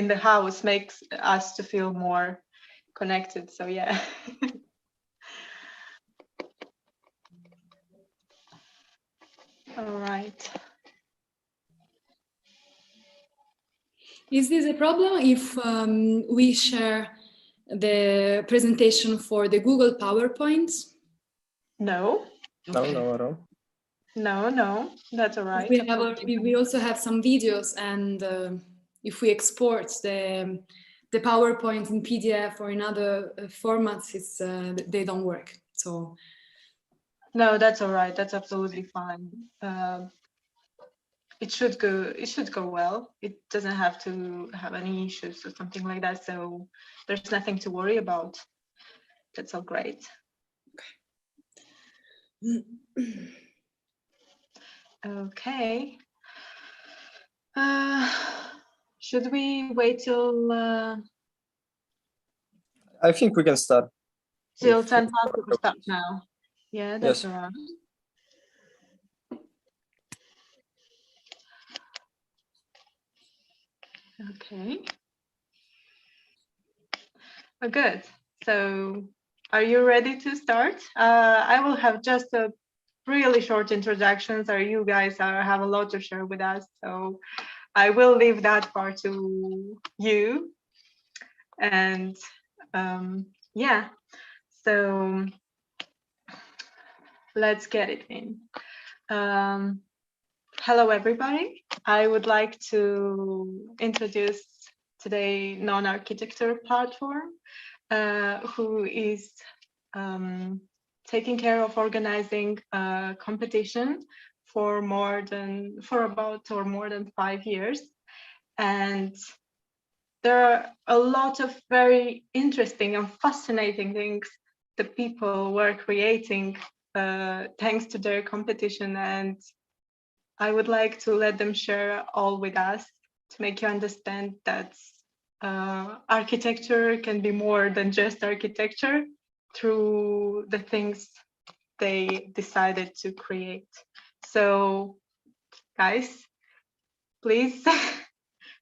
in the house makes us to feel more connected. So yeah. All right. Is this a problem if we share the presentation for the Google PowerPoint? No. Okay. No, at all. No, that's all right. We also have some videos, and if we export the PowerPoint in PDF or in other formats, they don't work. So no, that's all right. That's absolutely fine. It should go well. It doesn't have to have any issues or something like that. So there's nothing to worry about. That's all great. Okay. Should we wait till? I think we can start. Till 10 past to start now. Yeah, that's all right. Okay. Oh, good. So are you ready to start? I will have just a really short introductions. You guys have a lot to share with us. So I will leave that part to you. And yeah, so let's get it in. Hello, everybody. I would like to introduce today NonArchitecture platform, who is taking care of organizing a competition for more than 5 years. And there are a lot of very interesting and fascinating things that people were creating thanks to their competition, and I would like to let them share all with us to make you understand that architecture can be more than just architecture through the things they decided to create. So, guys, please,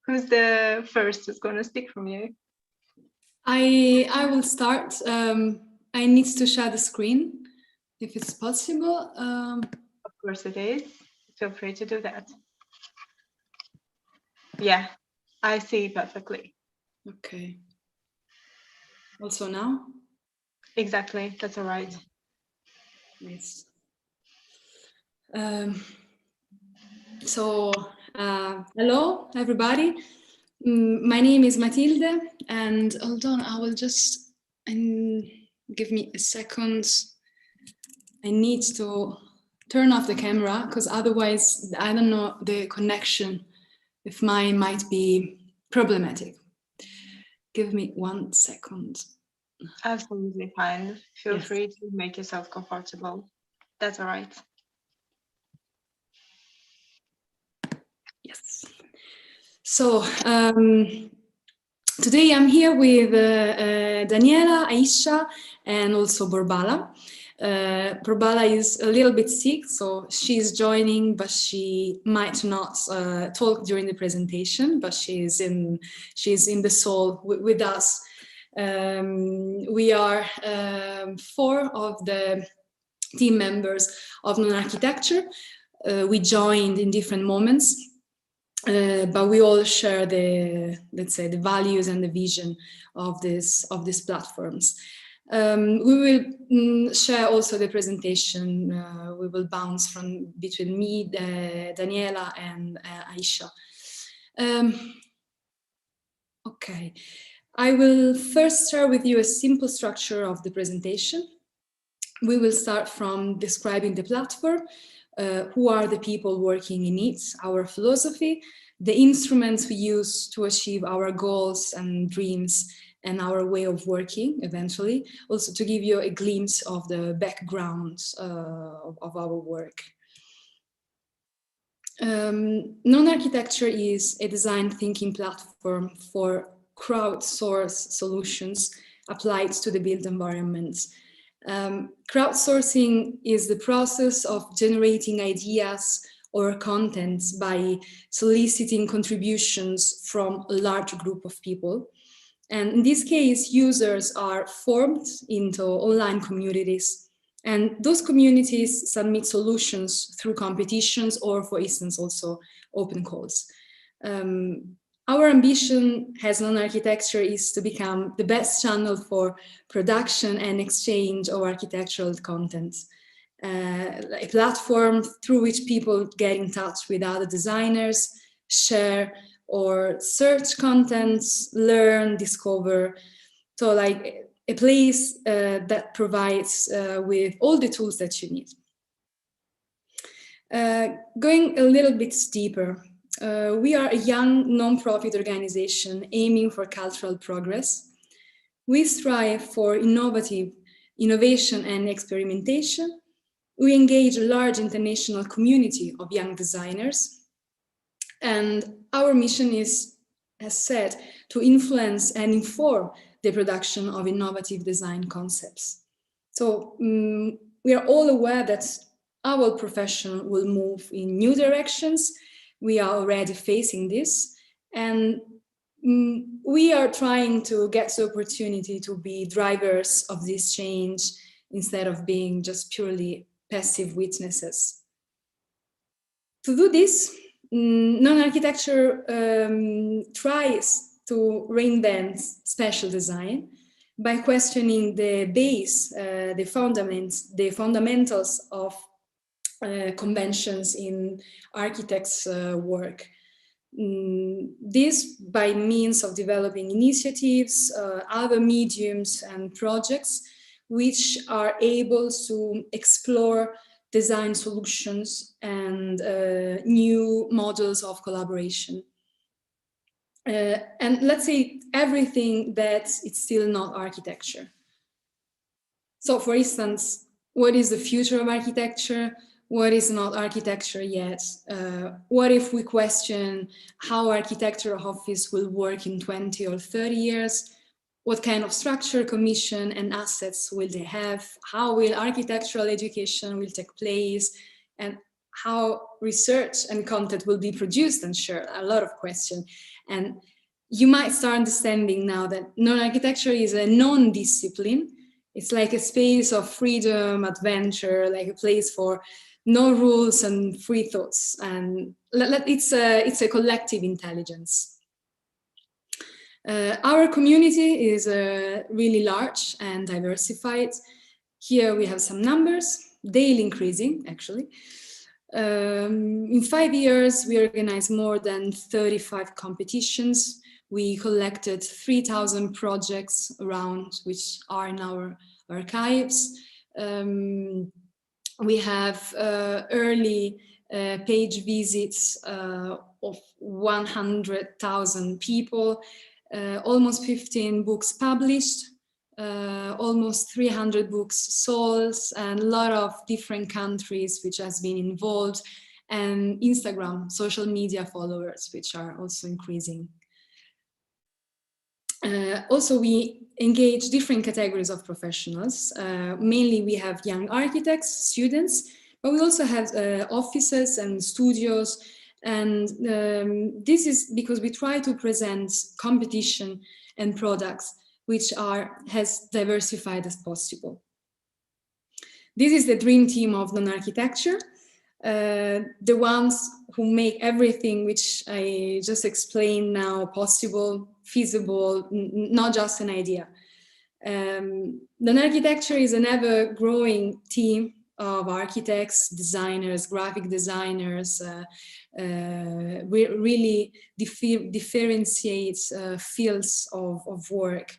who's the first who's going to speak from you? I will start. I need to share the screen, if it's possible. Of course it is. Feel free to do that. Yeah, I see perfectly. Okay. Also now? Exactly, that's all right. Yes. So, hello, everybody. My name is Matilde, and hold on, I will just give me a second. I need to turn off the camera because otherwise, I don't know the connection, if mine might be problematic. Give me 1 second. Absolutely fine. Feel free to make yourself comfortable. That's all right. Yes. So today I'm here with Daniela, Aisha, and also Borbala. Borbala is a little bit sick, so she's joining, but she might not talk during the presentation, but she's in the soul with us. We are 4 of the team members of NonArchitecture. We joined in different moments. But we all share let's say, the values and the vision of these platforms. We will share also the presentation. We will bounce from between me, Daniela, and Aisha. Okay, I will first share with you a simple structure of the presentation. We will start from describing the platform. Who are the people working in it, our philosophy, the instruments we use to achieve our goals and dreams, and our way of working eventually, also to give you a glimpse of the background of our work. NonArchitecture is a design thinking platform for crowdsourced solutions applied to the built environment. Crowdsourcing is the process of generating ideas or contents by soliciting contributions from a large group of people. And in this case, users are formed into online communities, and those communities submit solutions through competitions or, for instance, also open calls. Our ambition as NonArchitecture is to become the best channel for production and exchange of architectural content, a platform through which people get in touch with other designers, share or search contents, learn, discover. So like a place that provides with all the tools that you need. Going a little bit deeper, we are a young non-profit organization aiming for cultural progress. We strive for innovation and experimentation. We engage a large international community of young designers. And our mission is, as said, to influence and inform the production of innovative design concepts. So we are all aware that our profession will move in new directions. We are already facing this. And we are trying to get the opportunity to be drivers of this change instead of being just purely passive witnesses. To do this, NonArchitecture tries to reinvent spatial design by questioning the base, the fundamentals of conventions in architects' work. This by means of developing initiatives, other mediums and projects which are able to explore design solutions and new models of collaboration. And let's say everything that it's still not architecture. So for instance, what is the future of architecture? What is not architecture yet? What if we question how architectural office will work in 20 or 30 years? What kind of structure, commission, and assets will they have? How will architectural education will take place? And how research and content will be produced and shared? A lot of questions. And you might start understanding now that non-architecture is a non-discipline. It's like a space of freedom, adventure, like a place for no rules and free thoughts. And it's a collective intelligence. Our community is really large and diversified. Here we have some numbers, daily increasing, actually. In 5 years, we organized more than 35 competitions. We collected 3,000 projects around, which are in our archives. We have early page visits of 100,000 people. Almost 15 books published, almost 300 books sold, and a lot of different countries which has been involved, and Instagram, social media followers, which are also increasing. Also, we engage different categories of professionals. Mainly we have young architects, students, but we also have offices and studios. And this is because we try to present competition and products which are as diversified as possible. This is the dream team of non-architecture, the ones who make everything which I just explained now possible, feasible, not just an idea. Non-architecture is an ever-growing team of architects, designers, graphic designers, we really differentiates fields of work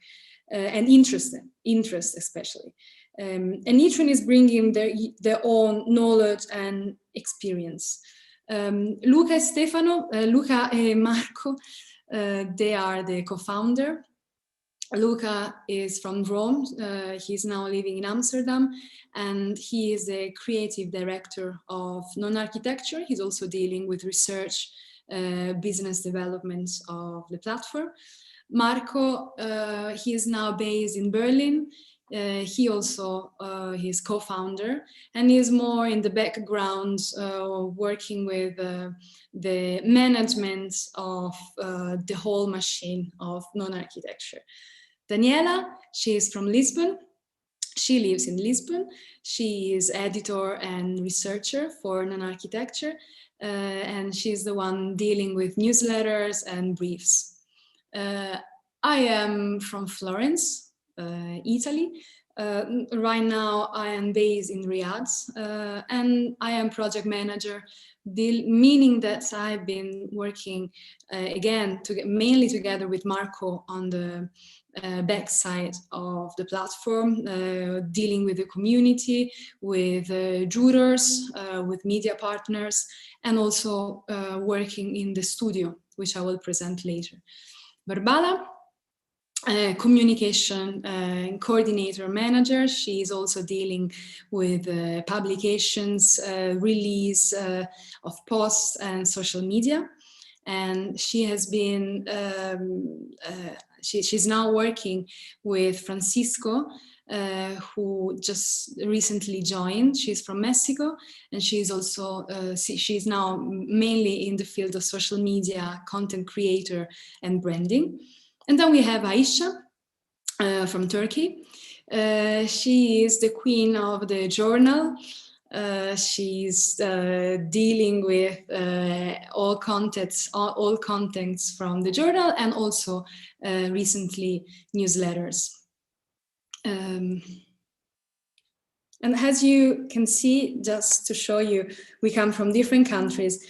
and interest especially. And each one is bringing their own knowledge and experience. Luca and Marco, they are the co-founder. Luca is from Rome. He's now living in Amsterdam, and he is the creative director of non-architecture. He's also dealing with research, business development of the platform. Marco, he is now based in Berlin, He also is co-founder and is more in the background working with the management of the whole machine of non-architecture. Daniela, she is from Lisbon. She lives in Lisbon. She is editor and researcher for non-architecture, and she's the one dealing with newsletters and briefs. I am from Florence, Italy. Right now I am based in Riyadh, and I am project manager, meaning that I've been working again mainly together with Marco on the backside of the platform, dealing with the community, with jurors, with media partners, and also working in the studio, which I will present later. Barbala, communication coordinator manager. She is also dealing with publications, release of posts and social media. And she has been, she's now working with Francisco, who just recently joined. She's from Mexico, and she's also, she's now mainly in the field of social media, content creator and branding. And then we have Aisha from Turkey. She is the queen of the journal. She's dealing with all contents from the journal, and also recently newsletters. And as you can see, just to show you, we come from different countries,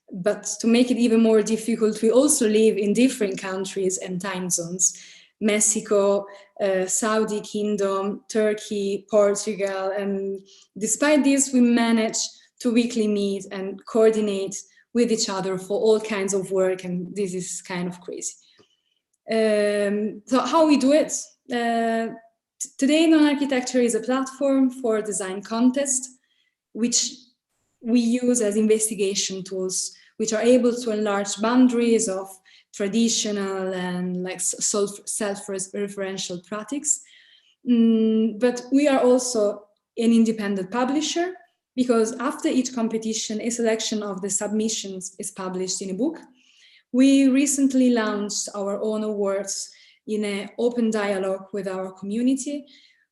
but to make it even more difficult, we also live in different countries and time zones. Mexico, Saudi Kingdom, Turkey, Portugal, and despite this, we manage to weekly meet and coordinate with each other for all kinds of work, and this is kind of crazy. So how we do it? Today, NonArchitecture is a platform for design contests, which we use as investigation tools, which are able to enlarge boundaries of traditional and like self-referential practice. But we are also an independent publisher, because after each competition, a selection of the submissions is published in a book. We recently launched our own awards in an open dialogue with our community.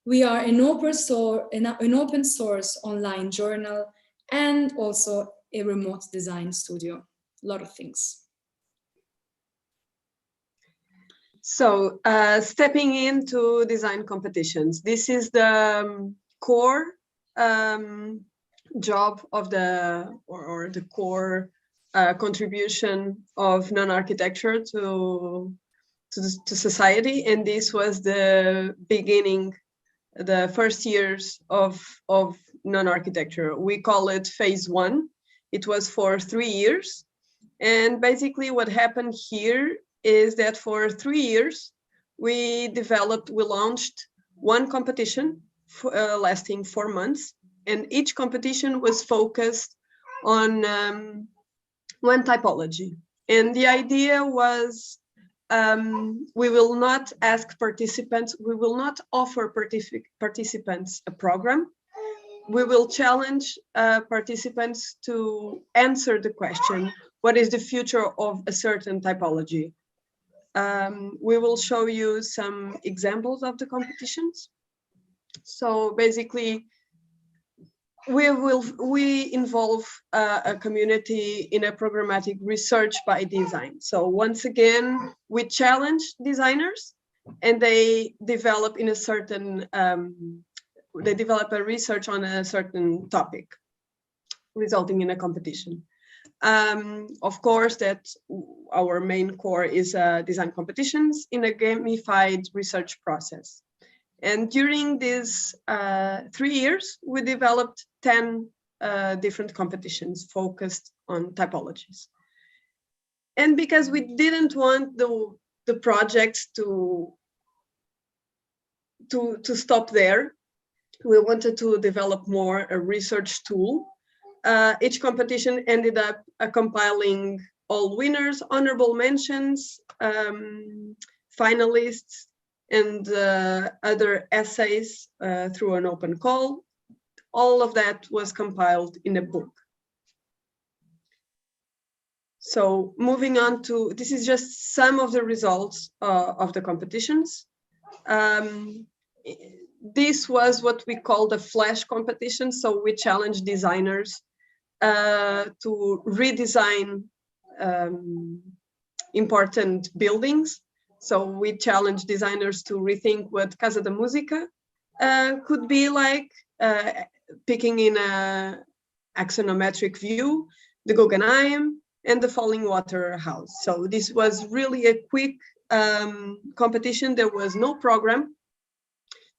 We are an open source online journal, and also a remote design studio. A lot of things. So stepping into design competitions, this is the core job of or the core contribution of non-architecture to society, and this was the beginning, the first years of non-architecture. We call it phase 1. It was for 3 years, and basically what happened here is that for 3 years we launched one competition lasting 4 months, and each competition was focused on one typology. And the idea was, we will not ask participants, we will not offer participants a program. We will challenge participants to answer the question, what is the future of a certain typology? We will show you some examples of the competitions. So basically, we involve a community in a programmatic research by design. So once again, we challenge designers, and they develop in a certain, they develop a research on a certain topic, resulting in a competition. Of course, that our main core is design competitions in a gamified research process. And during these 3 years, we developed 10 different competitions focused on typologies. And because we didn't want the projects to stop there, we wanted to develop more a research tool. Each competition ended up compiling all winners, honorable mentions, finalists, and other essays through an open call. All of that was compiled in a book. So moving on to, this is just some of the results of the competitions. This was what we call the flash competition. So we challenged designers to redesign important buildings. So we challenged designers to rethink what Casa da Música could be like, picking in a axonometric view, the Guggenheim, and the Falling Water House. So this was really a quick competition. There was no program,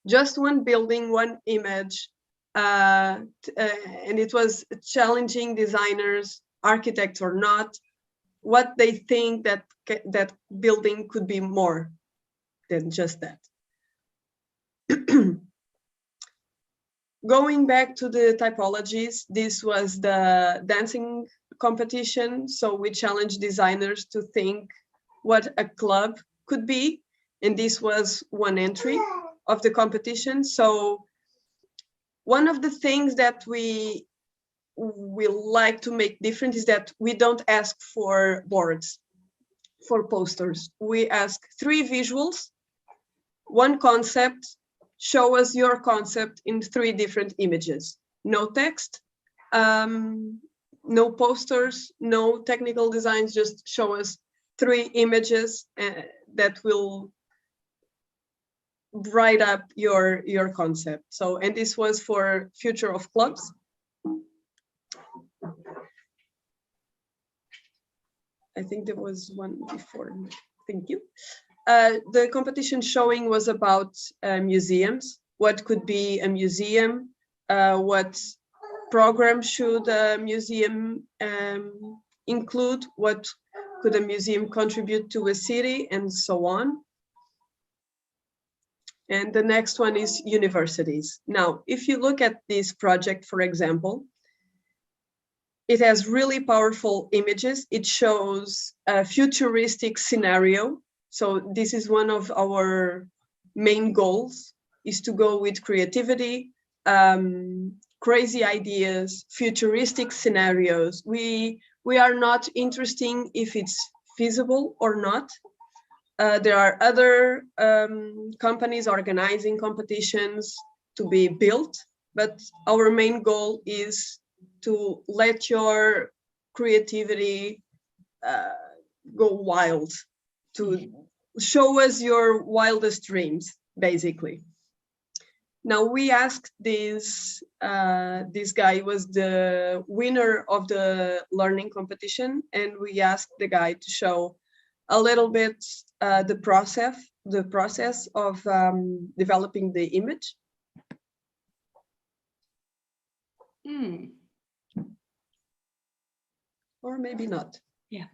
just one building, one image, and it was challenging designers, architects or not, what they think that that building could be more than just that. Going back to the typologies, this was the dancing competition. So we challenged designers to think what a club could be. And this was one entry of the competition. So one of the things that we like to make different is that we don't ask for boards, for posters. We ask 3 visuals, 1 concept. Show us your concept in 3 different images. No text, no posters, no technical designs, just show us 3 images that will write up your concept. So, and this was for Future of Clubs. I think there was one before, thank you. The competition showing was about museums. What could be a museum? What program should a museum include? What could a museum contribute to a city, and so on. And the next one is universities. Now, if you look at this project, for example, it has really powerful images. It shows a futuristic scenario. So this is one of our main goals, is to go with creativity, crazy ideas, futuristic scenarios. We are not interested if it's feasible or not. There are other companies organizing competitions to be built, but our main goal is to let your creativity go wild, to show us your wildest dreams, basically. Now we asked this guy was the winner of the learning competition, and we asked the guy to show a little bit the process of developing the image. Or maybe not. Yeah.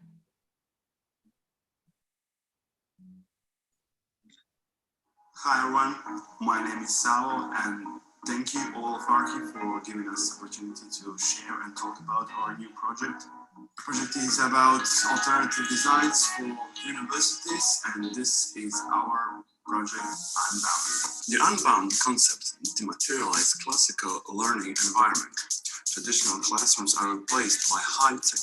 Hi everyone, my name is Salo, and thank you all of Archi for giving us the opportunity to share and talk about our new project. The project is about alternative designs for universities, and this is our project Unbound. The Unbound concept dematerialized classical learning environment. Traditional classrooms are replaced by high-tech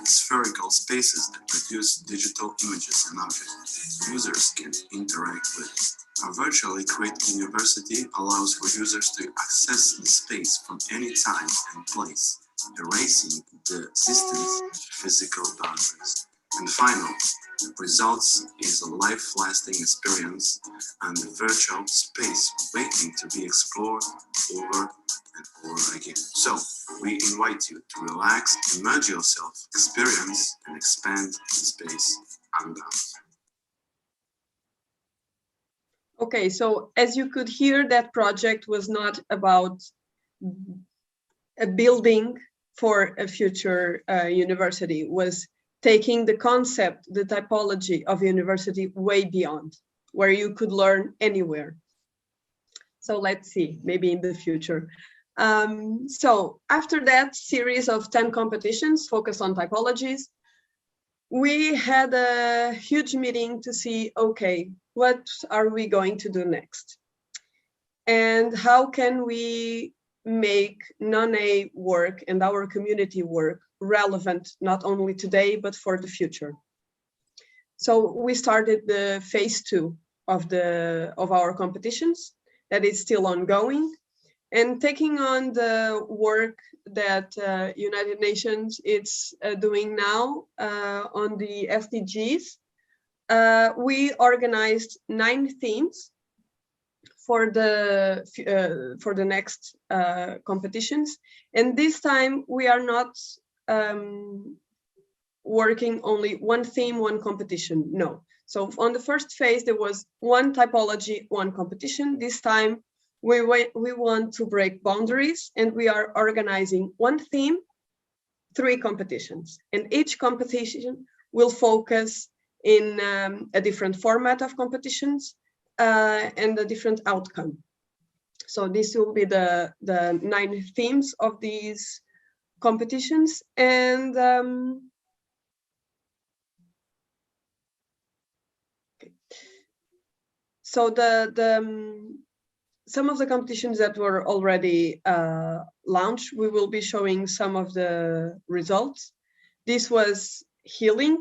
spherical spaces that produce digital images and objects users can interact with. A virtually created university allows for users to access the space from any time and place, erasing the system's physical boundaries. And final results is a life-lasting experience and a virtual space waiting to be explored over and over again. So, we invite you to relax, immerse yourself, experience, and expand the space Unbound. Okay, so as you could hear, that project was not about a building for a future university. It was taking the concept, the typology of university way beyond, where you could learn anywhere. So let's see, maybe in the future. So after that series of 10 competitions focused on typologies, we had a huge meeting to see, okay, what are we going to do next? And how can we make non-A work and our community work relevant, not only today, but for the future? So we started the phase 2 of our competitions that is still ongoing, and taking on the work that United Nations is doing now on the SDGs. We organized 9 themes for the next competitions, and this time we are not working only one theme, one competition. No. So on the first phase there was one typology, one competition. This time we want to break boundaries, and we are organizing one theme, 3 competitions, and each competition will focus in a different format of competitions and a different outcome. So this will be the 9 themes of these competitions. And so some of the competitions that were already launched, we will be showing some of the results. This was healing.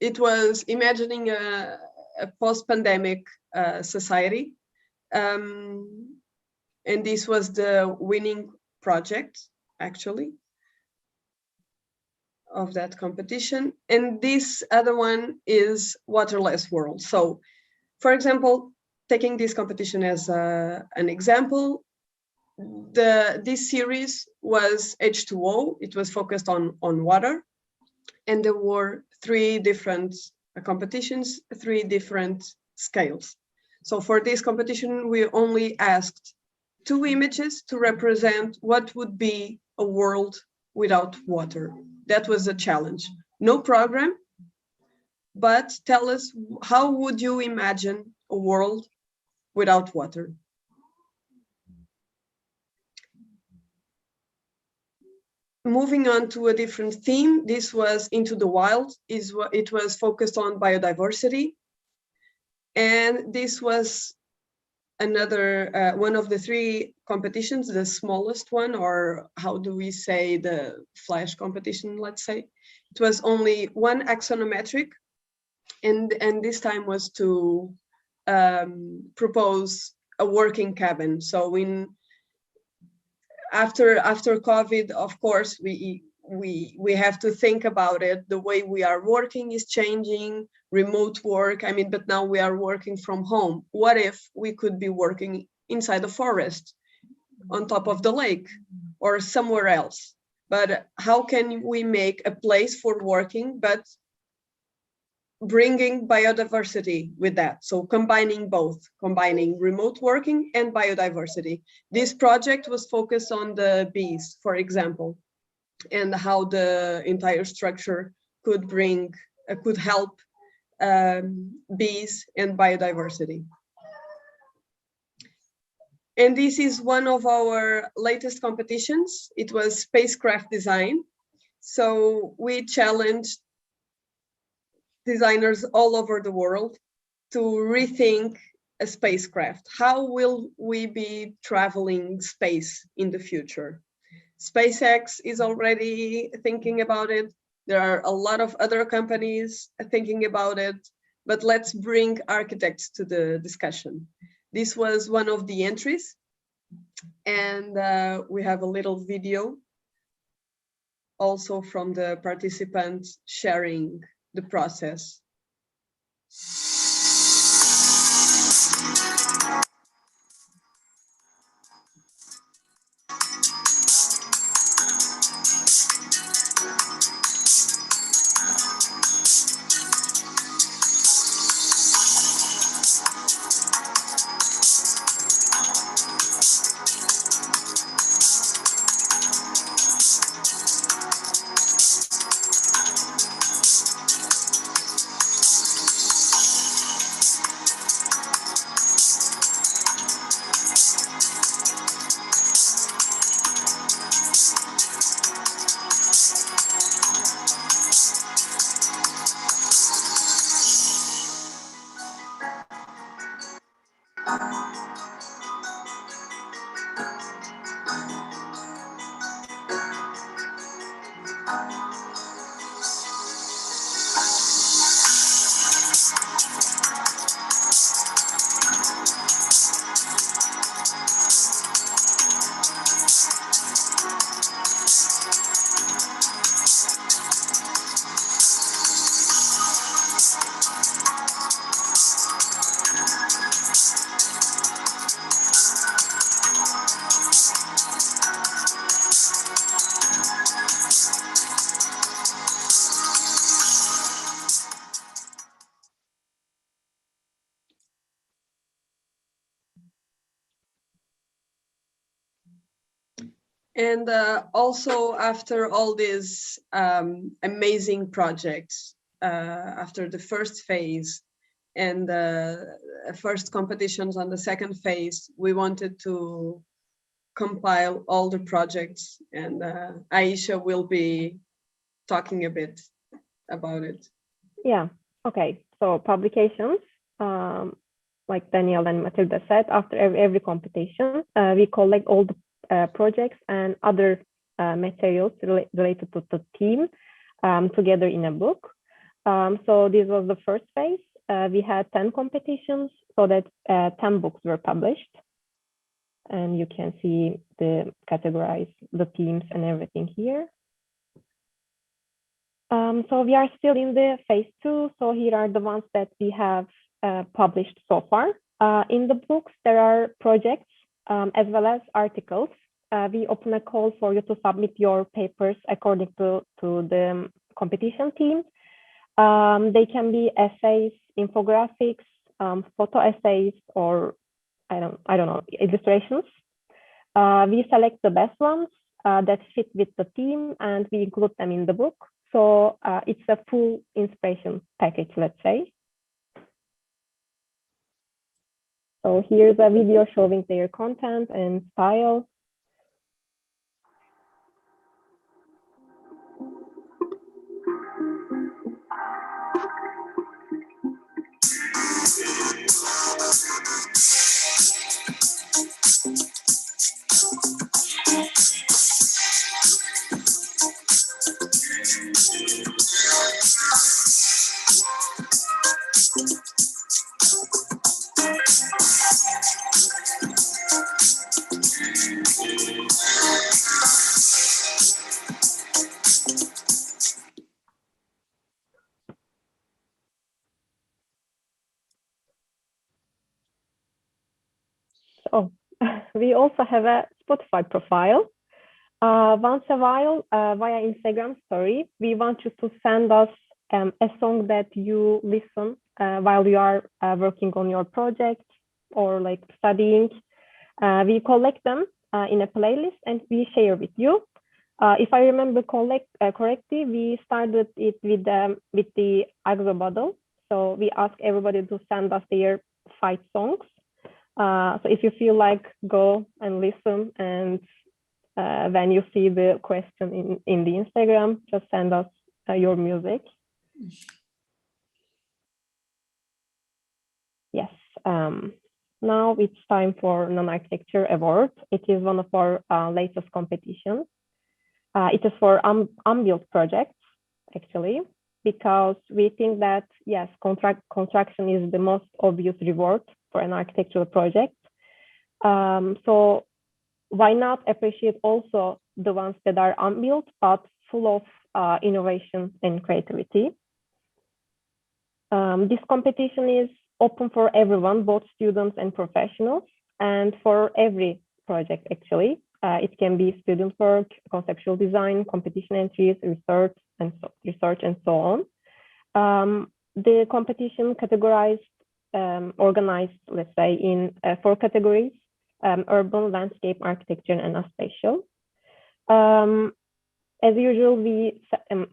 It was imagining a post-pandemic society. And this was the winning project, actually, of that competition. And this other one is Waterless World. So, for example, taking this competition as an example, this series was H2O. It was focused on water, and there were 3 different competitions, 3 different scales. So for this competition, we only asked 2 images to represent what would be a world without water. That was a challenge. No program, but tell us, how would you imagine a world without water? Moving on to a different theme, this was Into the Wild. It was focused on biodiversity. And this was another one of the 3 competitions, the smallest one, or how do we say, the flash competition, let's say. It was only 1 axonometric, and this time was to propose a working cabin. So after COVID, of course, we have to think about it. The way we are working is changing, remote work. I mean, but now we are working from home. What if we could be working inside a forest, on top of the lake, or somewhere else? But how can we make a place for working, but bringing biodiversity with that? So combining both, combining remote working and biodiversity. This project was focused on the bees, for example, and how the entire structure could help bees and biodiversity. And this is one of our latest competitions. It was spacecraft design. So we challenged designers all over the world to rethink a spacecraft. How will we be traveling space in the future? SpaceX is already thinking about it. There are a lot of other companies thinking about it, but let's bring architects to the discussion. This was one of the entries, and we have a little video also from the participants sharing the process. And also, after all these amazing projects, after the first phase and the first competitions on the second phase, we wanted to compile all the projects, and Aisha will be talking a bit about it. Yeah, okay. So publications, like Daniel and Matilda said, after every competition, we collect all the projects and other materials related to the team together in a book. So this was the first phase. We had 10 competitions, so that 10 books were published. And you can see the categorize the teams and everything here. So we are still in the phase 2. So here are the ones that we have published so far. In the books, there are projects as well as articles. We open a call for you to submit your papers according to the competition team. They can be essays, infographics, photo essays, or I don't know, illustrations. We select the best ones that fit with the theme, and we include them in the book. So it's a full inspiration package, let's say. So here's a video showing their content and style. Oh, we also have a Spotify profile. Once a while, via Instagram story, we want you to send us a song that you listen while you are working on your project or like studying. We collect them in a playlist and we share with you. If I remember correctly, we started it with the AXO bottle. So we ask everybody to send us their 5 songs. So if you feel like, go and listen, and when you see the question in the Instagram, just send us your music. Yes. Now it's time for NonArchitecture Award. It is one of our latest competitions. It is for unbuilt projects, actually, because we think that, yes, construction is the most obvious reward for an architectural project. So why not appreciate also the ones that are unbuilt, but full of innovation and creativity. This competition is open for everyone, both students and professionals, and for every project, actually. It can be student work, conceptual design, competition entries, research, and so on. The competition categorized, organized, let's say, in 4 categories: urban, landscape, architecture, and spatial. As usual,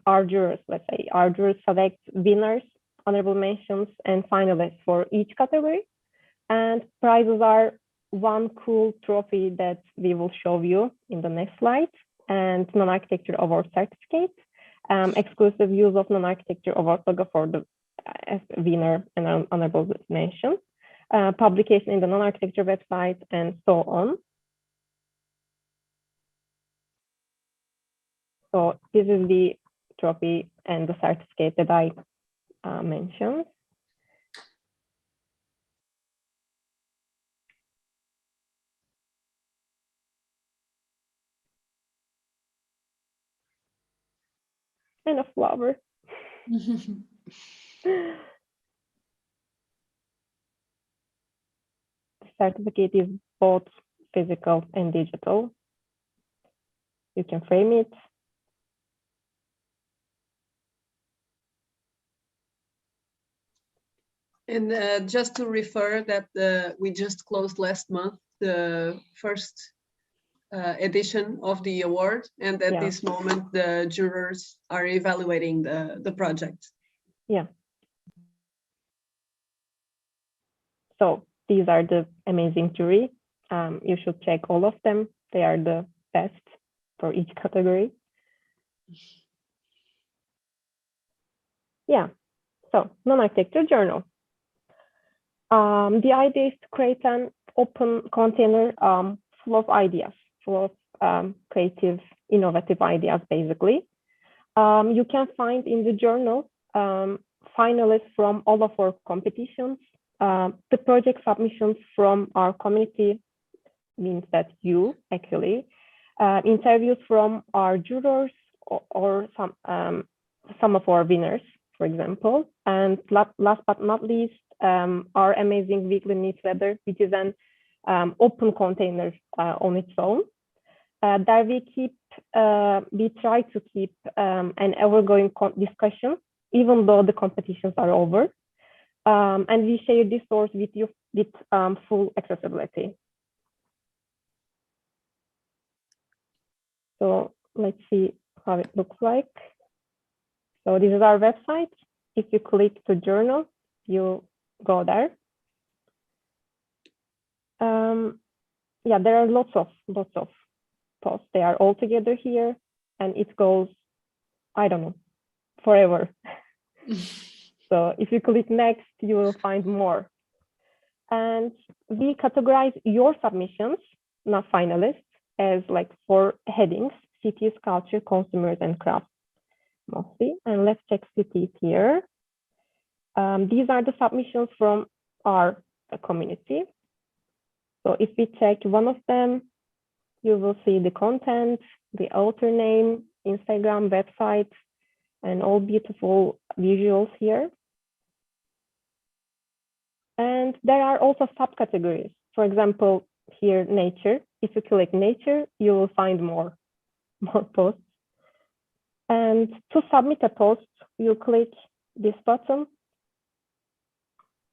our jurors select winners, honorable mentions, and finalists for each category. And prizes are 1 cool trophy that we will show you in the next slide, and NonArchitecture Award certificate, exclusive use of NonArchitecture Award logo for the winner and honorable mention. publication in the NonArchitecture website, and so on. So this is the trophy and the certificate that I mentioned. And a flower. The certificate is both physical and digital. You can frame it. And just to refer that we just closed last month the first edition of the award, and at this moment the jurors are evaluating the project. Yeah. So these are the amazing jury. You should check all of them. They are the best for each category. Yeah. So non-architecture journal. The idea is to create an open container full of ideas, full of creative, innovative ideas, basically. You can find in the journal finalists from all of our competitions. The project submissions from our community means that you actually, interviews from our jurors or some of our winners, for example. And last but not least, our amazing weekly newsletter, which is an open container on its own. There we try to keep an ever-going discussion, even though the competitions are over. And we share this source with you with full accessibility. So let's see how it looks like. So this is our website. If you click the journal, you go there. Yeah, there are lots of posts. They are all together here, and it goes, I don't know, forever. So if you click next, you will find more. And we categorize your submissions, not finalists, as like 4 headings: cities, culture, consumers, and crafts, mostly. And let's check cities here. These are the submissions from our community. So if we check one of them, you will see the content, the author name, Instagram, website, and all beautiful visuals here. And there are also subcategories. For example, here, nature. If you click nature, you will find more posts. And to submit a post, you click this button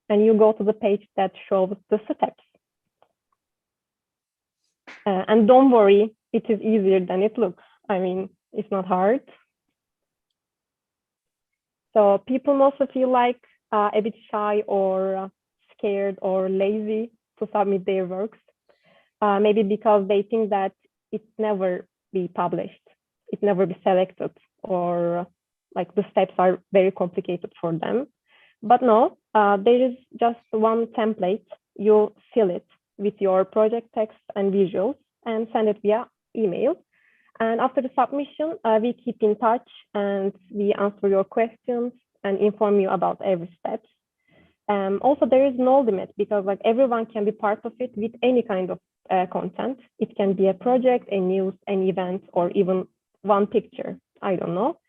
and you go to the page that shows the steps. And don't worry, it is easier than it looks. I mean, it's not hard. So people mostly feel like a bit shy or scared or lazy to submit their works. Maybe because they think that it never be published, it never be selected, or like the steps are very complicated for them. But no, there is just one template. You fill it with your project text and visuals and send it via email. And after the submission, we keep in touch and we answer your questions and inform you about every step. Also, there is no limit because like everyone can be part of it with any kind of content. It can be a project, a news, an event, or even one picture. I don't know.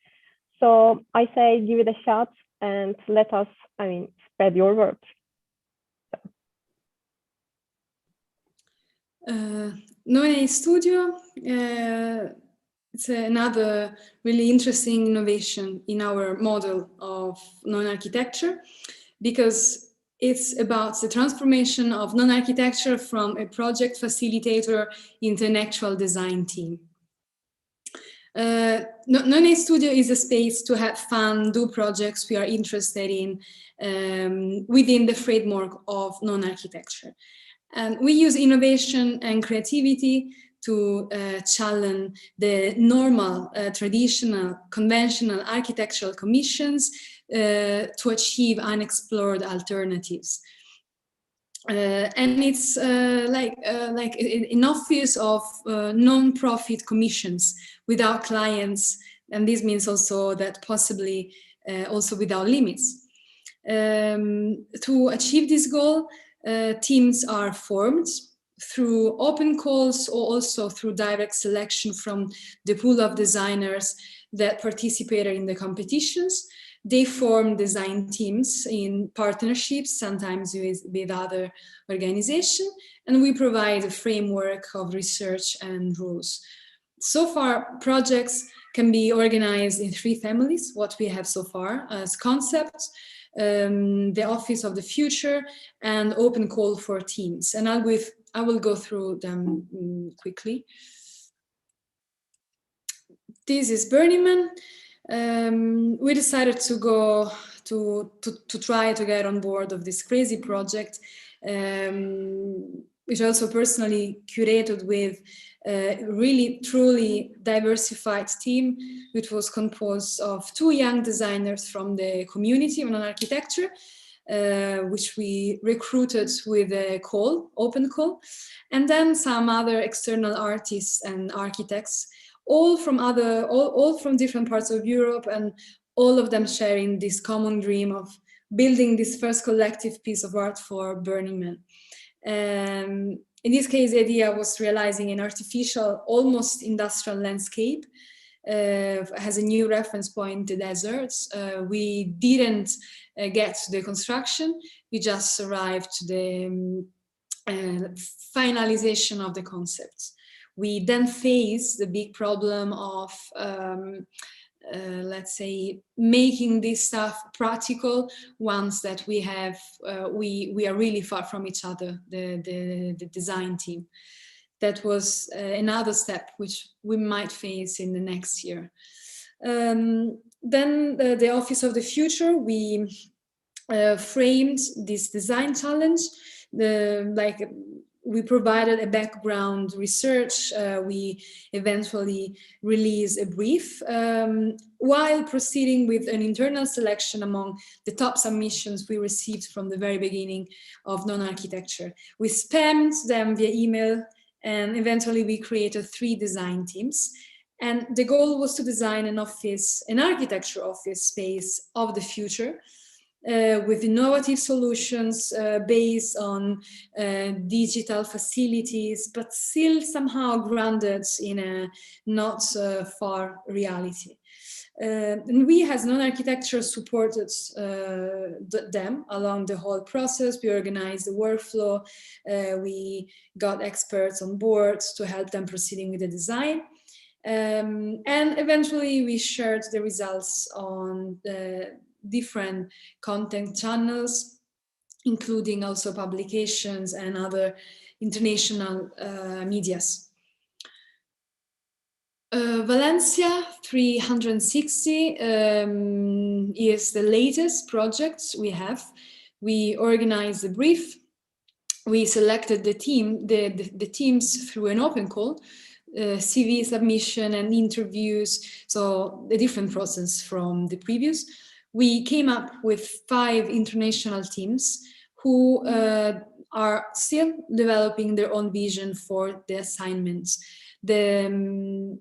So I say give it a shot and let us, spread your word. NonA Studio, it's another really interesting innovation in our model of non-architecture, because it's about the transformation of non-architecture from a project facilitator into an actual design team. NonA Studio is a space to have fun, do projects we are interested in within the framework of non-architecture. And we use innovation and creativity to challenge the normal, traditional, conventional architectural commissions to achieve unexplored alternatives. and it's like an office of non-profit commissions without clients, and this means also that possibly also without limits. To achieve this goal, teams are formed through open calls or also through direct selection from the pool of designers that participated in the competitions. They form design teams in partnerships, sometimes with other organizations, and we provide a framework of research and rules. So far, projects can be organized in 3 families, what we have so far as concepts, the Office of the Future, and open call for teams. And I will go through them quickly. This is Burning Man. We decided to go to try to get on board of this crazy project, which I also personally curated with a really truly diversified team, which was composed of 2 young designers from the community on architecture, which we recruited with a open call, and then some other external artists and architects, all from different parts of Europe, and all of them sharing this common dream of building this first collective piece of art for Burning Man. In this case, the idea was realizing an artificial, almost industrial landscape, has a new reference point, the deserts. We didn't get to the construction, we just arrived to the finalization of the concepts. We then faced the big problem of, let's say, making this stuff practical once that we have, we are really far from each other, the design team. That was another step which we might face in the next year. Then the Office of the Future, we framed this design challenge, we provided a background research. We eventually released a brief while proceeding with an internal selection among the top submissions we received from the very beginning of NonArchitecture. We spammed them via email, and eventually we created 3 design teams. And the goal was to design an architecture office space of the future, with innovative solutions based on digital facilities, but still somehow grounded in a not far reality. And we as NonArchitecture supported them along the whole process. We organized the workflow. We got experts on board to help them proceeding with the design. And eventually we shared the results on the different content channels, including also publications and other international medias. Valencia 360 is the latest project we have. We organized the brief. We selected the teams through an open call, CV submission and interviews, so a different process from the previous. We came up with 5 international teams who are still developing their own vision for the assignments. The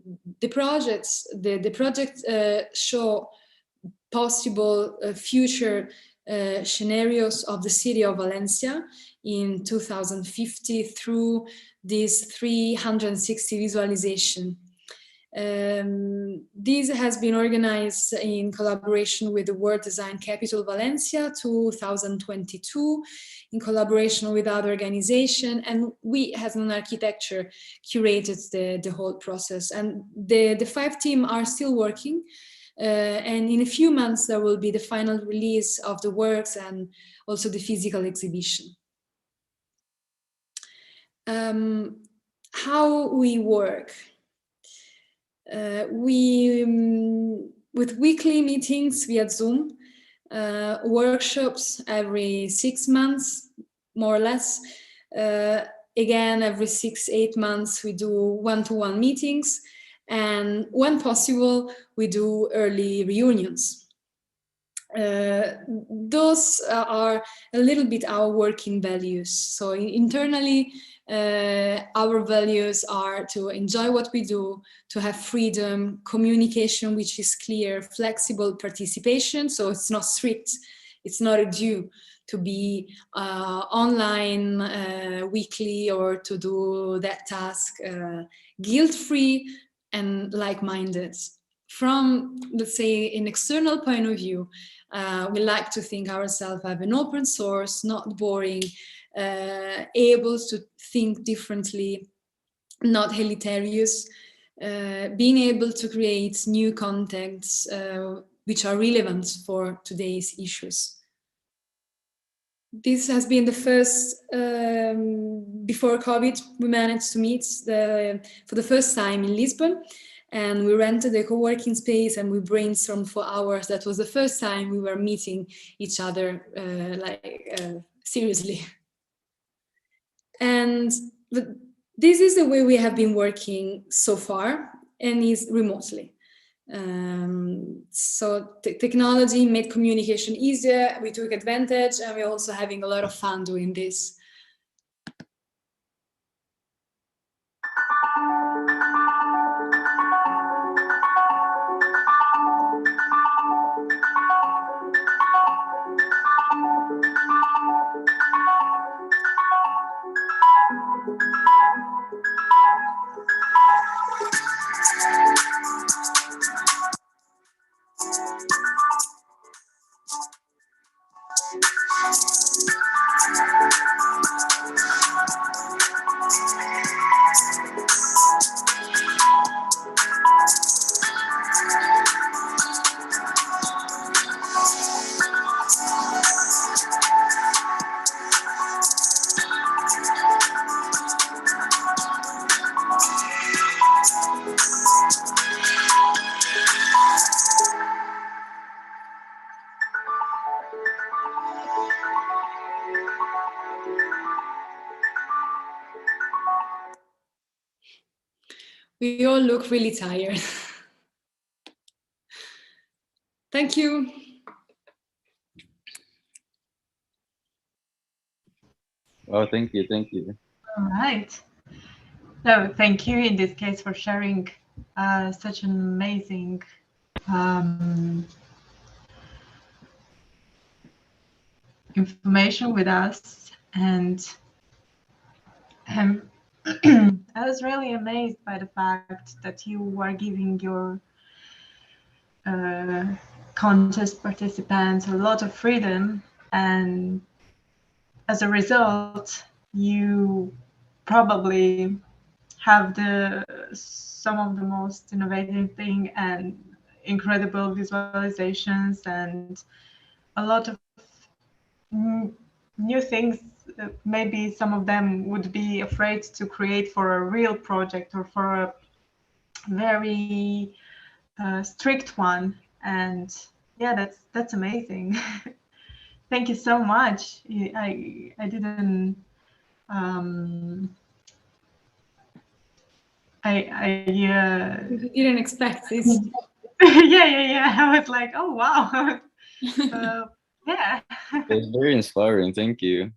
project show possible future scenarios of the city of Valencia in 2050 through this 360 visualization. This has been organized in collaboration with the World Design Capital Valencia 2022, in collaboration with other organizations, and we as NonArchitecture curated the whole process. And the 5 teams are still working, and in a few months there will be the final release of the works and also the physical exhibition. How we work. With weekly meetings via Zoom, workshops every 6 months, more or less. Again, every 6-8 months, we do one-to-one meetings, and when possible, we do early reunions. those are a little bit our working values. So internally, our values are to enjoy what we do, to have freedom, communication which is clear, flexible participation, so it's not strict, it's not a due to be online weekly or to do that task, guilt-free and like-minded. From, let's say, an external point of view, we like to think ourselves as an open source, not boring, able to think differently, not hilarious, being able to create new contents which are relevant for today's issues. This has been the first, before COVID, we managed to meet for the first time in Lisbon, and we rented a co-working space and we brainstormed for hours. That was the first time we were meeting each other seriously. And this is the way we have been working so far, and is remotely. So technology made communication easier, we took advantage, and we're also having a lot of fun doing this. We all look really tired. Thank you. Oh, thank you, thank you. All right. So thank you in this case for sharing such an amazing information with us. And I was really amazed by the fact that you are giving your contest participants a lot of freedom, and as a result, you probably have some of the most innovative thing and incredible visualizations and a lot of new things. Maybe some of them would be afraid to create for a real project or for a very strict one. And yeah, that's amazing. Thank you so much. I didn't You didn't expect this. yeah. I was like, oh wow. Yeah. It's very inspiring. Thank you.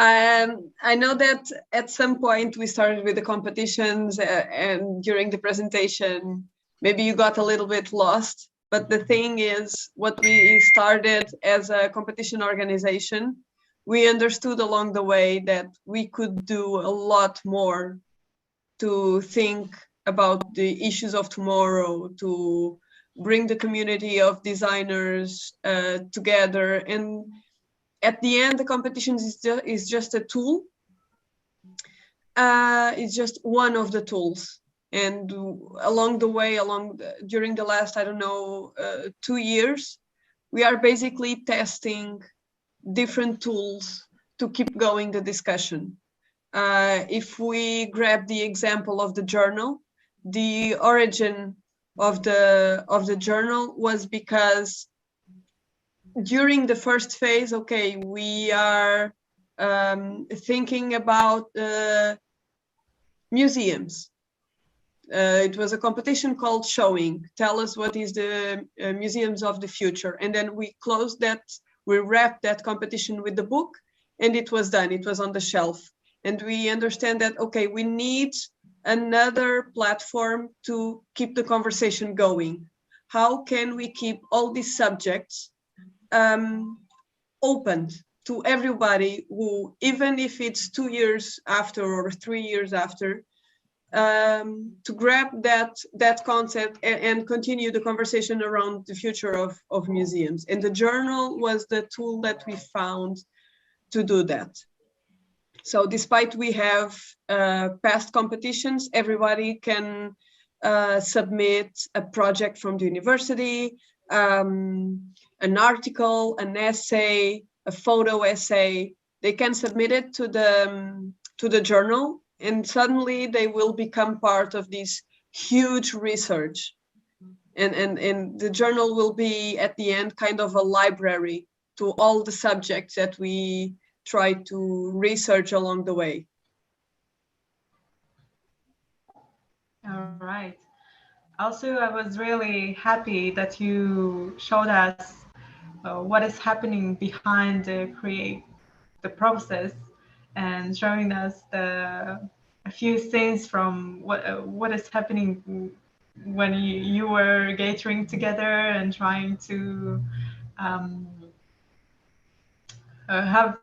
I know that at some point we started with the competitions and during the presentation, maybe you got a little bit lost. But the thing is, what we started as a competition organization, we understood along the way that we could do a lot more to think about the issues of tomorrow, to bring the community of designers together. And at the end, the competition is just a tool. It's just one of the tools. And along the way, during the last, I don't know, 2 years, we are basically testing different tools to keep going the discussion. If we grab the example of the journal, the origin of the journal was because during the first phase, okay, we are thinking about museums. It was a competition called Showing. Tell us what is the museums of the future. And then we closed that, we wrapped that competition with the book, and it was done. It was on the shelf. And we understand that, okay, we need another platform to keep the conversation going. How can we keep all these subjects open to everybody who, even if it's 2 years after or 3 years after, to grab that concept and continue the conversation around the future of museums. And the journal was the tool that we found to do that. So despite we have past competitions, everybody can submit a project from the university, an article, an essay, a photo essay. They can submit it to the journal, and suddenly they will become part of this huge research. And the journal will be at the end kind of a library to all the subjects that we try to research along the way. All right. Also, I was really happy that you showed us what is happening behind the process, and showing us a few things from what is happening when you were gathering together and trying to have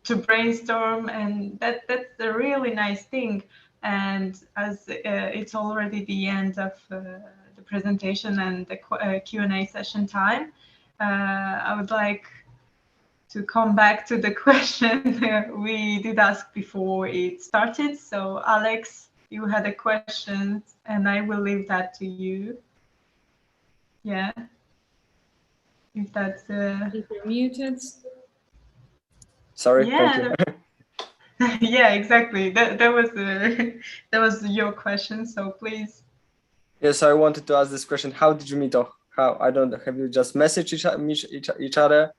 to brainstorm, and that's a really nice thing. And as it's already the end of the presentation and the Q&A session time, I would like to come back to the question we did ask before it started. So Alex, you had a question, and I will leave that to you. Yeah, if that's If you're muted. Sorry, yeah, thank you. yeah, exactly. That was your question. So please. Yes, I wanted to ask this question. How did you meet? Or how, I don't know, have you just messaged each other,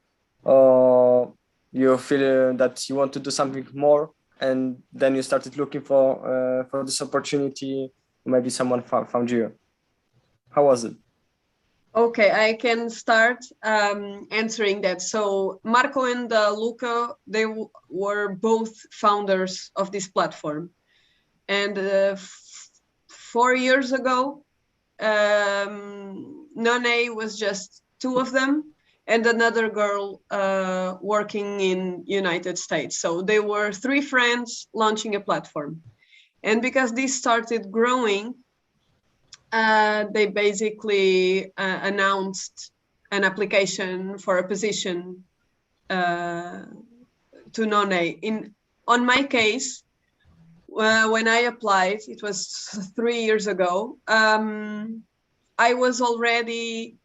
or you feel that you want to do something more, and then you started looking for this opportunity? Maybe someone found you. How was it? Okay, I can start answering that. So Marco and Luca, they were both founders of this platform. And 4 years ago, NonA was just 2 of them and another girl working in United States. So they were 3 friends launching a platform. And because this started growing, they basically announced an application for a position to NonA. On my case, when I applied, it was 3 years ago, I was already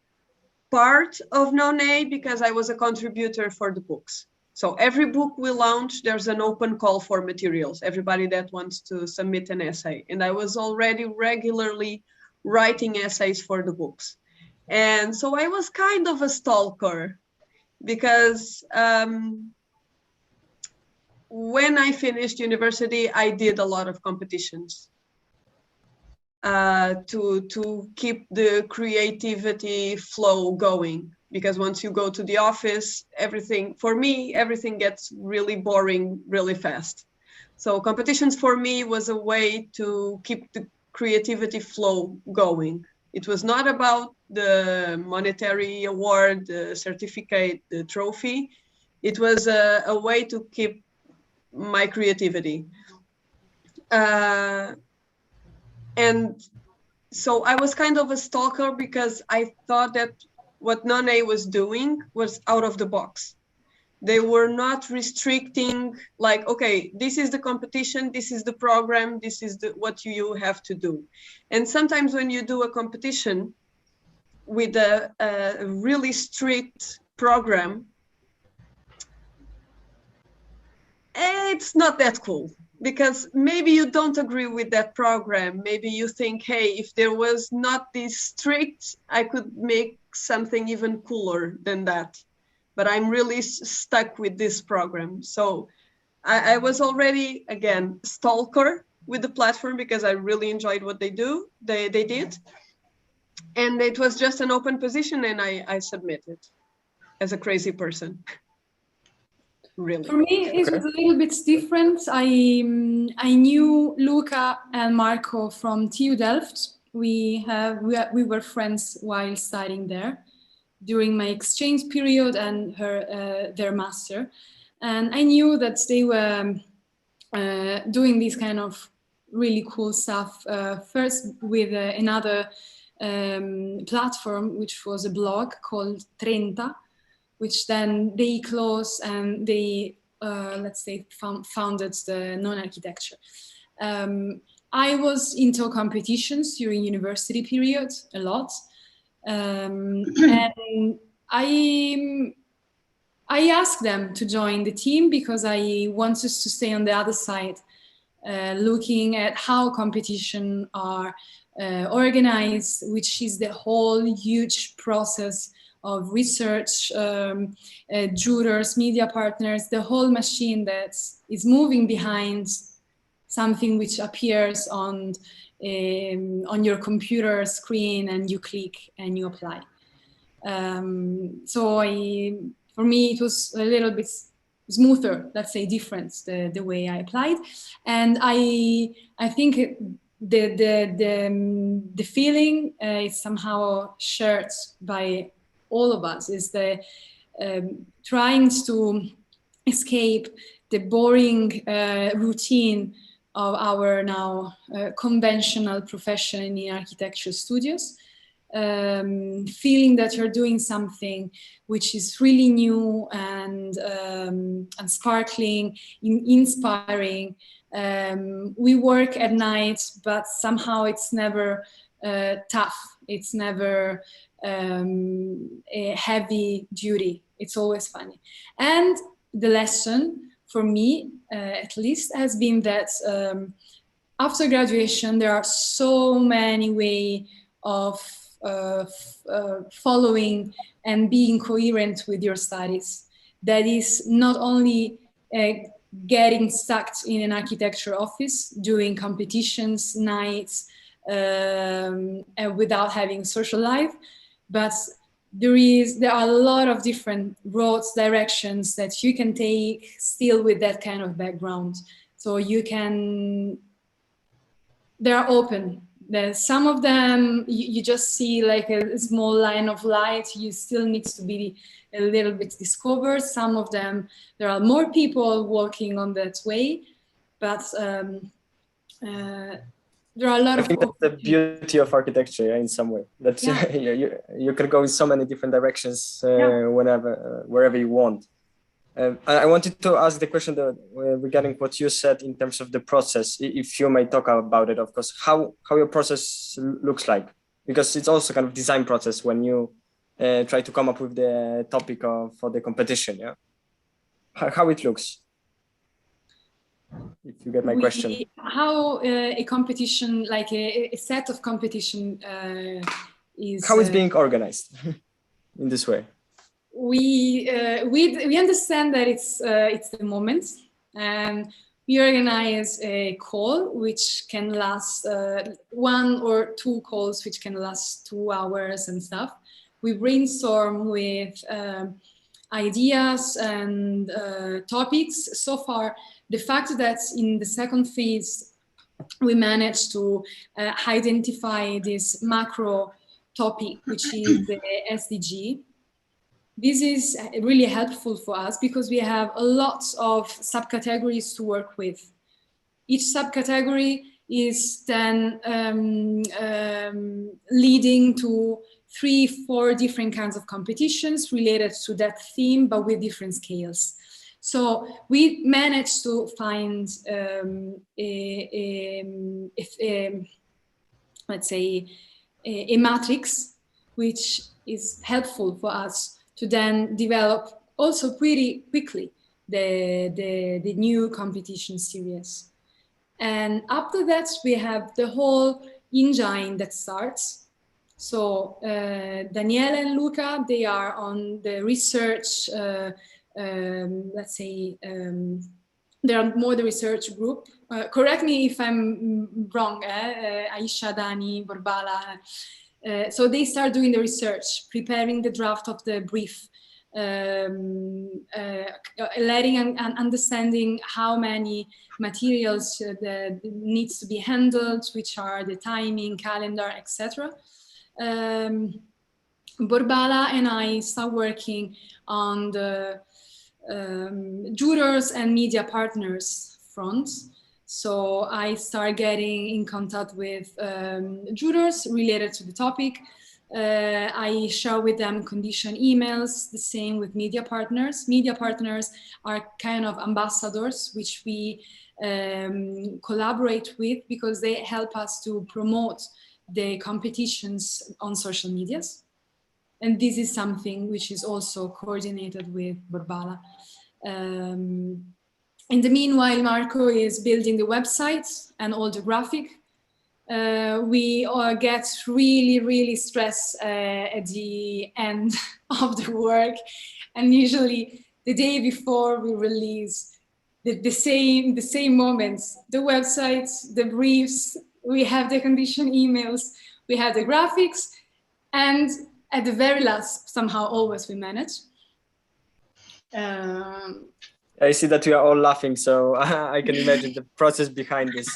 part of NonA because I was a contributor for the books. So every book we launch, there's an open call for materials, everybody that wants to submit an essay. And I was already regularly writing essays for the books. And so I was kind of a stalker because when I finished university, I did a lot of competitions to keep the creativity flow going. Because once you go to the office, for me, everything gets really boring really fast. So competitions for me was a way to keep the creativity flow going. It was not about the monetary award, the certificate, the trophy. It was a way to keep my creativity. And so I was kind of a stalker because I thought that what NonA was doing was out of the box. They were not restricting, like, okay, this is the competition, this is the program, this is what you have to do. And sometimes when you do a competition with a really strict program, it's not that cool, because maybe you don't agree with that program. Maybe you think, hey, if there was not this strict, I could make something even cooler than that. But I'm really stuck with this program. So I was already, again, stalker, with the platform because I really enjoyed what they did. And it was just an open position, and I submitted as a crazy person. Really. For me, it was a little bit different. I knew Luca and Marco from TU Delft. We were friends while studying there during my exchange period and their master. And I knew that they were doing this kind of really cool stuff. First with another platform, which was a blog called 30, which then they closed and they, let's say, founded the NonArchitecture. I was into competitions during university period a lot. And I asked them to join the team because I wanted to stay on the other side, looking at how competition are organized, which is the whole huge process of research, jurors, media partners, the whole machine that is moving behind something which appears on your computer screen and you click and you apply. So for me, it was a little bit smoother, let's say, different, the way I applied. And I think the feeling is somehow shared by all of us, is the trying to escape the boring routine of our now conventional profession in architecture studios, feeling that you're doing something which is really new and sparkling, inspiring. We work at night, but somehow it's never tough. It's never a heavy duty. It's always funny. And the lesson for me, at least, has been that after graduation, there are so many ways of following and being coherent with your studies. That is not only getting stuck in an architecture office, doing competitions, nights, without having social life, but there are a lot of different roads, directions that you can take still with that kind of background. So you can, they're open. There's some of them, you just see like a small line of light, you still need to be a little bit discovered. Some of them, there are more people working on that way, but there are a lot I think that's the beauty of architecture, in some way. That you can go in so many different directions wherever you want. I wanted to ask the question regarding what you said in terms of the process, if you may talk about it, of course, how your process looks like, because it's also kind of design process when you try to come up with the topic for the competition, yeah? How it looks, if you get my question. How a competition, like a set of competition is... How it's being organized in this way? We understand that it's the moment, and we organize a call which can last 1 or 2 calls which can last 2 hours and stuff. We brainstorm with ideas and topics. So far, the fact that in the second phase we managed to identify this macro topic, which is the SDG. This is really helpful for us because we have a lot of subcategories to work with. Each subcategory is then leading to 3-4 different kinds of competitions related to that theme, but with different scales. So we managed to find let's say, a matrix, which is helpful for us to then develop also pretty quickly the new competition series. And after that, we have the whole engine that starts. So Daniele and Luca, they are on the research, let's say, They are more the research group. Correct me if I'm wrong, Aisha, Dani, Borbala. So they start doing the research, preparing the draft of the brief, letting and understanding how many materials needs to be handled, which are the timing, calendar, etc. Borbala and I start working on the jurors and media partners front. So I start getting in contact with jurors related to the topic. I share with them condition emails, the same with media partners. Media partners are kind of ambassadors, which we collaborate with because they help us to promote the competitions on social medias. And this is something which is also coordinated with Borbala. In the meanwhile, Marco is building the website and all the graphic. We get really, really stressed at the end of the work. And usually the day before we release the same moments, the websites, the briefs, we have the condition emails, we have the graphics, and at the very last, somehow always we manage. I see that we are all laughing, so I can imagine the process behind this.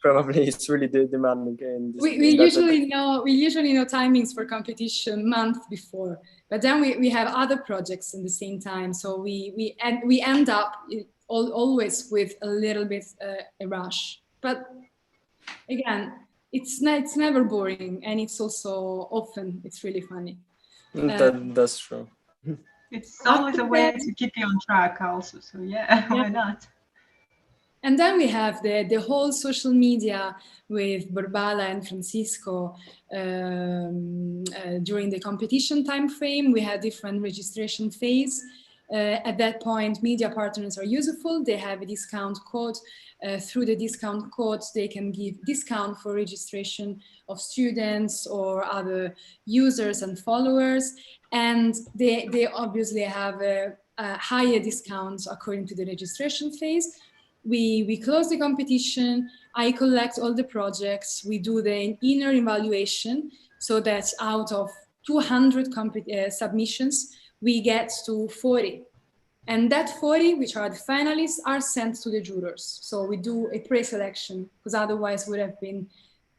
Probably it's really demanding. We usually know timings for competition month before, but then we have other projects in the same time, so we end up always with a little bit a rush. But again, it's never boring, and it's also often it's really funny. That's true. It's always a way to keep you on track also, so yeah. Why not? And then we have the whole social media with Borbala and Francisco. During the competition time frame, we had different registration phase. At that point, media partners are useful. They have a discount code. Through the discount code, they can give discount for registration of students or other users and followers. And they obviously have a higher discounts according to the registration phase. We close the competition. I collect all the projects. We do the inner evaluation so that out of 200 submissions, we get to 40. And that 40, which are the finalists, are sent to the jurors. So we do a pre-selection because otherwise would have been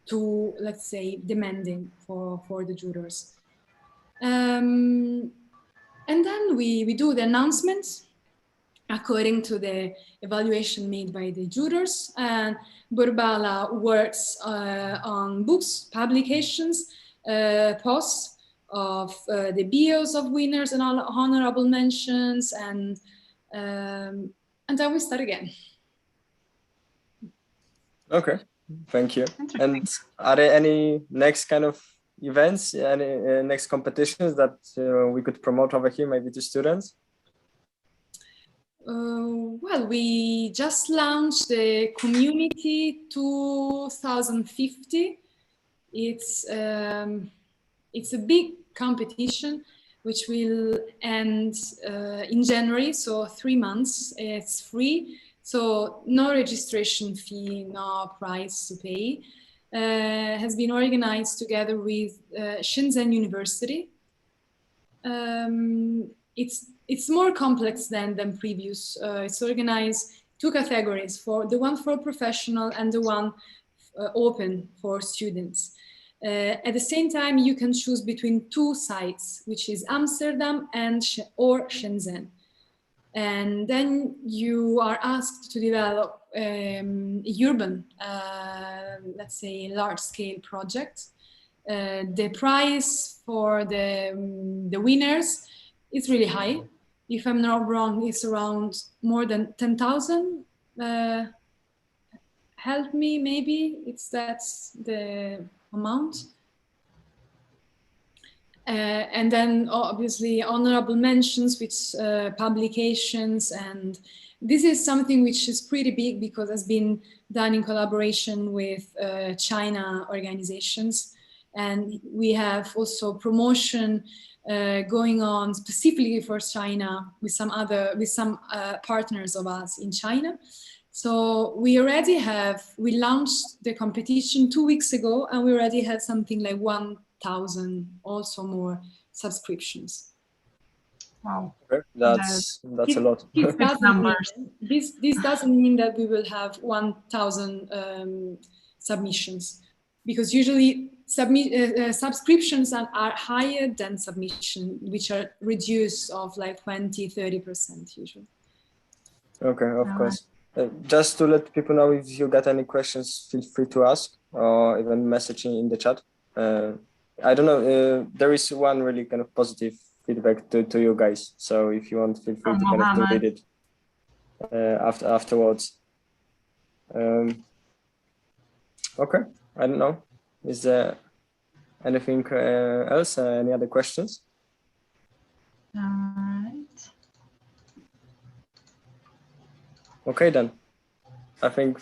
too, let's say, demanding for the jurors. And then we do the announcements according to the evaluation made by the jurors. And Borbala works on books, publications, posts of the bios of winners and honorable mentions, and then we start again. Okay, thank you. And are there any next kind of events, any next competitions that we could promote over here, maybe to students? Well, we just launched the Community 2050. It's a big competition which will end in January, so 3 months. It's free, so no registration fee, no price to pay. Has been organized together with Swienton University. It's more complex than previous. It's organized 2 categories, for the one for professional and the one open for students. At the same time, you can choose between 2 sites, which is Amsterdam or Shenzhen. And then you are asked to develop urban, let's say, large-scale project. The price for the winners is really high. If I'm not wrong, it's around more than 10,000. Help me, maybe that's the amount. And then obviously honorable mentions with publications, and this is something which is pretty big because it's been done in collaboration with China organizations, and we have also promotion going on specifically for China with some partners of us in China. So we launched the competition 2 weeks ago, and we already had something like 1,000 also more subscriptions. Wow. Okay. That's a lot. This doesn't mean that we will have 1,000 submissions, because usually subscriptions are higher than submission, which are reduced of like 20-30% usually. Okay, of course. Just to let people know, if you got any questions, feel free to ask, or even messaging in the chat. I don't know, there is one really kind of positive feedback to you guys. So if you want, feel free to kind of to read it afterwards. Okay, I don't know. Is there anything else? Any other questions? All right. Okay, then. I think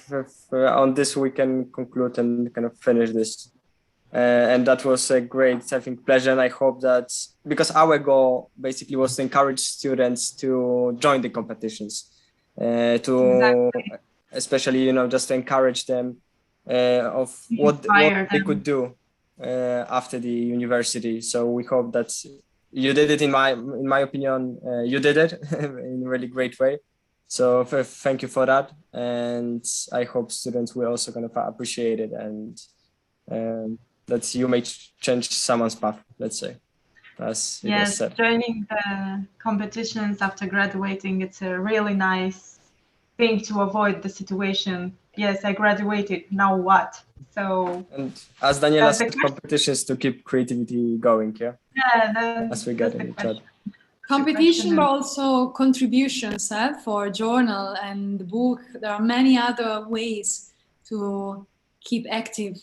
on this we can conclude and kind of finish this. And that was a great, I think, pleasure. And I hope that, because our goal basically was to encourage students to join the competitions, especially, you know, just to encourage them of what they could do after the university. So we hope that you did it, in my opinion, you did it in a really great way. So thank you for that. And I hope students will also kind of appreciate it, and that you may change someone's path, let's say. As yes, said. Joining the competitions after graduating, it's a really nice thing to avoid the situation. Yes, I graduated, now what? So, and as Daniela said, competitions to keep creativity going, yeah? Yeah, as we get in the chat. Competition, but also contributions for journal and the book. There are many other ways to keep active.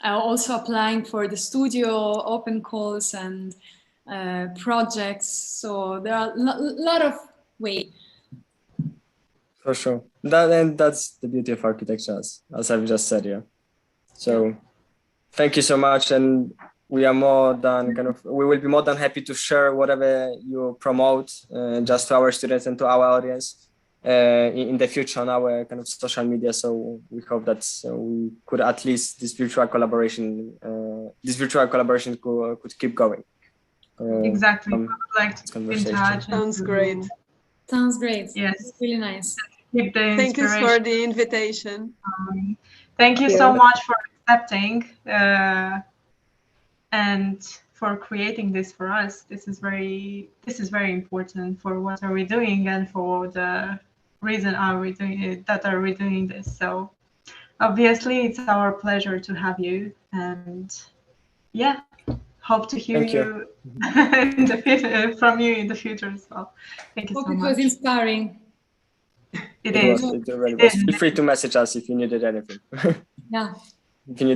Also applying for the studio open calls and projects. So there are a lot of ways. For sure. That's the beauty of architecture, as I've just said here. So thank you so much. And we are we will be more than happy to share whatever you promote just to our students and to our audience in the future on our kind of social media. So we hope that we could at least this virtual collaboration could keep going. Exactly. We would like to keep in touch. Sounds great. Sounds great. Yes. It's really nice. Thank you for the invitation. Thank you so much for accepting and for creating this for us. This is very important for what are we doing and for the reason are we doing this. So obviously it's our pleasure to have you, and yeah, hope to hear you from you in the future as well. Thank you so much. It was inspiring. It is. Feel free to message us if you needed anything. Yeah. If you need